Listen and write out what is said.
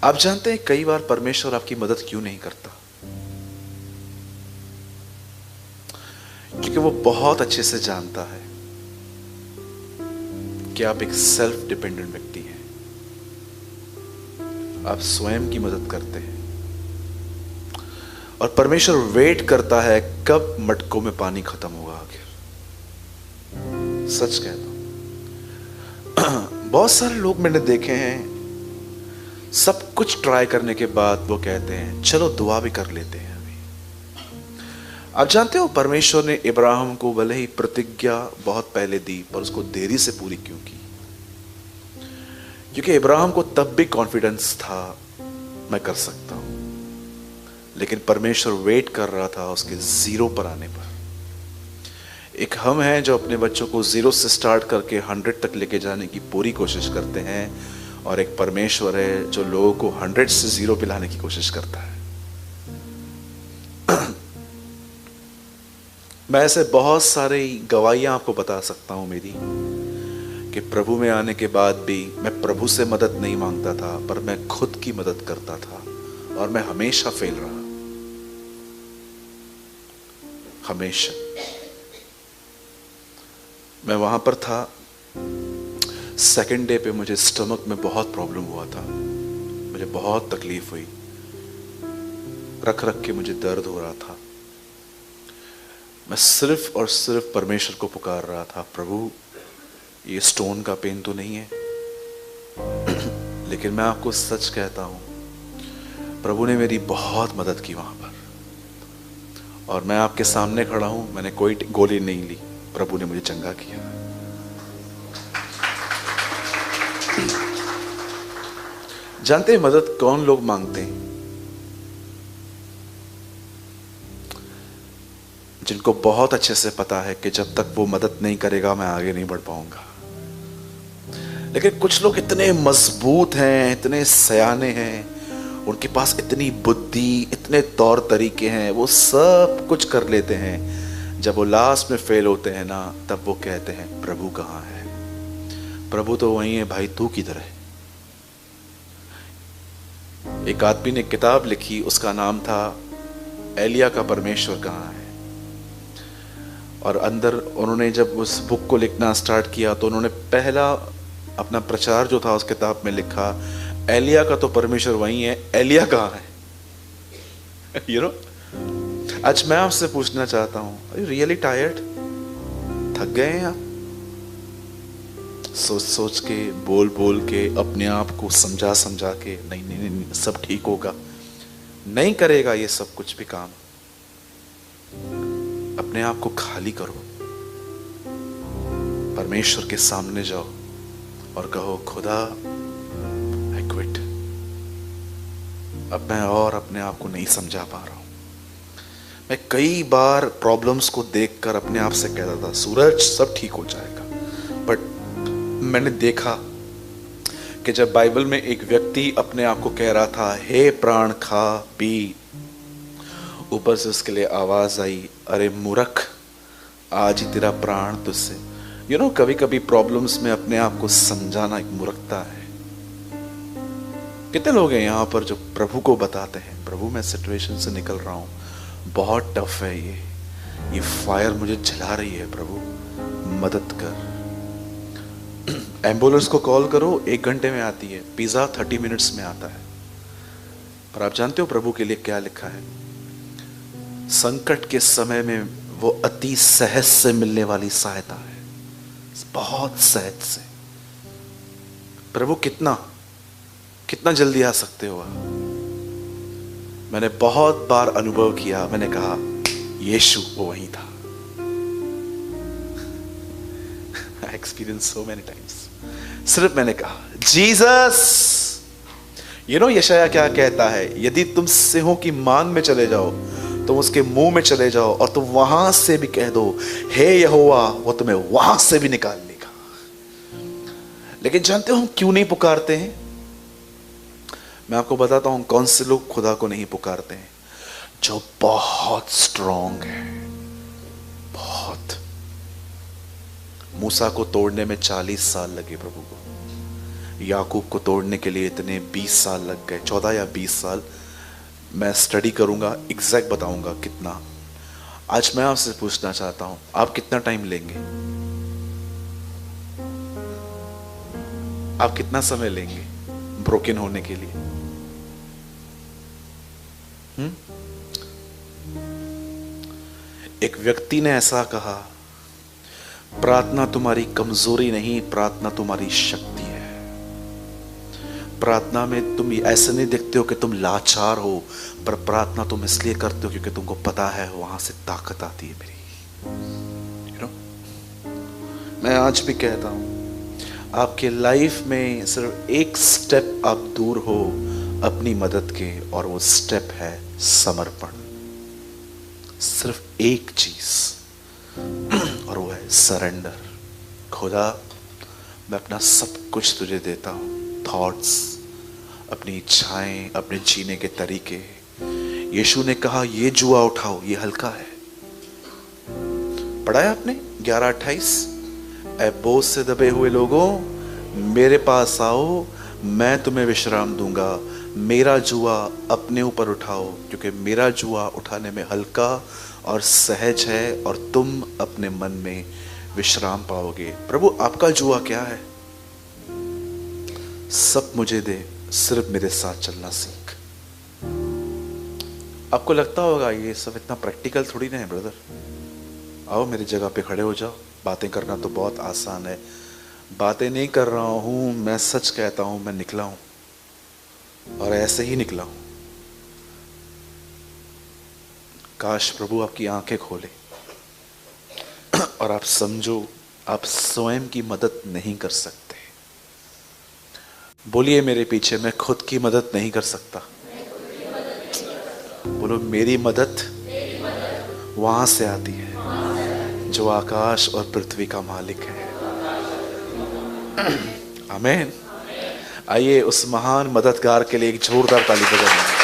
आप जानते हैं कई बार परमेश्वर आपकी मदद क्यों नहीं करता? क्योंकि वो बहुत अच्छे से जानता है कि आप एक सेल्फ डिपेंडेंट व्यक्ति हैं। आप स्वयं की मदद करते हैं और परमेश्वर वेट करता है कब मटकों में पानी खत्म होगा। आखिर सच कहता हूं, बहुत सारे लोग मैंने देखे हैं, सब कुछ ट्राई करने के बाद वो कहते हैं चलो दुआ भी कर लेते हैं अभी। आप जानते हो परमेश्वर ने इब्राहिम को भले ही प्रतिज्ञा बहुत पहले दी, पर उसको देरी से पूरी क्यों की? क्योंकि इब्राहिम को तब भी कॉन्फिडेंस था मैं कर सकता हूं, लेकिन परमेश्वर वेट कर रहा था उसके जीरो पर आने पर। एक हम हैं जो अपने बच्चों को जीरो से स्टार्ट करके 100 तक लेके जाने की पूरी कोशिश करते हैं, और एक परमेश्वर है जो लोगों को 100 से जीरो पे लाने की कोशिश करता है। मैं ऐसे बहुत सारी गवाहियां आपको बता सकता हूं मेरी, कि प्रभु में आने के बाद भी मैं प्रभु से मदद नहीं मांगता था, पर मैं खुद की मदद करता था और मैं हमेशा फेल रहा। हमेशा मैं वहां पर था, सेकेंड डे पे मुझे स्टमक में बहुत प्रॉब्लम हुआ था, मुझे बहुत तकलीफ हुई, रख रख के मुझे दर्द हो रहा था। मैं सिर्फ और सिर्फ परमेश्वर को पुकार रहा था, प्रभु ये स्टोन का पेन तो नहीं है। लेकिन मैं आपको सच कहता हूं, प्रभु ने मेरी बहुत मदद की वहां पर, और मैं आपके सामने खड़ा हूं, मैंने कोई गोली नहीं ली, प्रभु ने मुझे चंगा किया। जानते हैं मदद कौन लोग मांगते हैं? जिनको बहुत अच्छे से पता है कि जब तक वो मदद नहीं करेगा मैं आगे नहीं बढ़ पाऊंगा। लेकिन कुछ लोग इतने मजबूत हैं, इतने सयाने हैं, उनके पास इतनी बुद्धि, इतने तौर तरीके हैं, वो सब कुछ कर लेते हैं। जब वो लास्ट में फेल होते हैं ना, तब वो कहते हैं प्रभु कहाँ है? प्रभु तो वहीं है भाई, तू किधर है? एक आदमी ने किताब लिखी, उसका नाम था एलिया का परमेश्वर कहाँ है। और अंदर उन्होंने जब उस बुक को लिखना स्टार्ट किया तो उन्होंने पहला अपना प्रचार जो था उस किताब में लिखा, एलिया का तो परमेश्वर वही है, एलिया कहाँ है? यू नो, आज मैं आपसे पूछना चाहता हूं, आर यू रियली टायर्ड? थक गए हैं आप? सोच सोच के, बोल बोल के, अपने आप को समझा समझा के, नहीं नहीं नहीं, नहीं सब ठीक होगा, नहीं करेगा ये सब कुछ भी काम। अपने आप को खाली करो, परमेश्वर के सामने जाओ और कहो खुदा आई क्विट, अब मैं और अपने आप को नहीं समझा पा रहा हूं। मैं कई बार प्रॉब्लम्स को देखकर अपने आप से कहता था सूरज सब ठीक हो जाएगा, बट मैंने देखा कि जब बाइबल में एक व्यक्ति अपने आप को कह रहा था हे प्राण खा पी, ऊपर से उसके लिए आवाज आई अरे मूर्ख, आज ही तेरा प्राण तुझसे। यू नो, कभी कभी प्रॉब्लम्स में अपने आप को समझाना एक मूर्खता है। कितने लोग हैं यहाँ पर जो प्रभु को बताते हैं प्रभु मैं सिचुएशन से निकल रहा हूँ, बहुत टफ है ये फायर मुझे जला रही है, प्रभु मदद कर। एम्बुलेंस को कॉल करो, 1 घंटे में आती है, पिज्जा 30 मिनट्स में आता है। पर आप जानते हो प्रभु के लिए क्या लिखा है? संकट के समय में वो अति सहज से मिलने वाली सहायता है, बहुत सहज से। प्रभु कितना कितना जल्दी आ सकते हो आप? मैंने बहुत बार अनुभव किया, मैंने कहा यीशु वो वहीं था। I experienced so many times. सिर्फ मैंने कहा जीसस। यू नो यशाया क्या कहता है? यदि तुम सिंहों की मांग में चले जाओ, तुम उसके मुंह में चले जाओ और तुम वहां से भी कह दो हे यहोवा, वो तुम्हें वहां से भी निकाल लेगा। लेकिन जानते हो हम क्यों नहीं पुकारते हैं? मैं आपको बताता हूं कौन से लोग खुदा को नहीं पुकारते हैं। जो बहुत स्ट्रांग है, बहुत। मूसा को तोड़ने में 40 साल लगे प्रभु को, याकूब को तोड़ने के लिए इतने 20 साल लग गए, 14 या 20 साल। मैं स्टडी करूंगा, एग्जैक्ट बताऊंगा कितना। आज मैं आपसे पूछना चाहता हूं, आप कितना टाइम लेंगे? आप कितना समय लेंगे ब्रोकन होने के लिए? एक व्यक्ति ने ऐसा कहा, प्रार्थना तुम्हारी कमजोरी नहीं, प्रार्थना तुम्हारी शक्ति है। प्रार्थना में तुम ऐसे नहीं देखते हो कि तुम लाचार हो, पर प्रार्थना तुम इसलिए करते हो क्योंकि तुमको पता है वहां से ताकत आती है मेरी। मैं आज भी कहता हूं, आपके लाइफ में सिर्फ एक स्टेप आप दूर हो अपनी मदद के, और वो स्टेप है समर्पण। सिर्फ एक चीज, और वो है सरेंडर। खुदा, मैं अपना सब कुछ तुझे देता हूं, थॉट्स, अपनी इच्छाएं, अपने जीने के तरीके। यीशु ने कहा ये जुआ उठाओ, ये हल्का है। पढ़ा है आपने 11:28, ऐ बोझ से दबे हुए लोगों मेरे पास आओ, मैं तुम्हें विश्राम दूंगा। मेरा जुआ अपने ऊपर उठाओ, क्योंकि मेरा जुआ उठाने में हल्का और सहज है, और तुम अपने मन में विश्राम पाओगे। प्रभु, आपका जुआ क्या है? सब मुझे दे, सिर्फ मेरे साथ चलना सीख। आपको लगता होगा ये सब इतना प्रैक्टिकल थोड़ी ना है ब्रदर। आओ मेरी जगह पे खड़े हो जाओ। बातें करना तो बहुत आसान है। बातें नहीं कर रहा हूं, मैं सच कहता हूं, मैं निकला हूं और ऐसे ही निकला हूं। काश प्रभु आपकी आंखें खोले और आप समझो आप स्वयं की मदद नहीं कर सकते। बोलिए मेरे पीछे, मैं खुद की मदद नहीं कर सकता। बोलो, मेरी मदद वहां से आती है जो आकाश और पृथ्वी का मालिक है। आमीन। आइए उस महान मददगार के लिए एक जोरदार ताली बजाएं।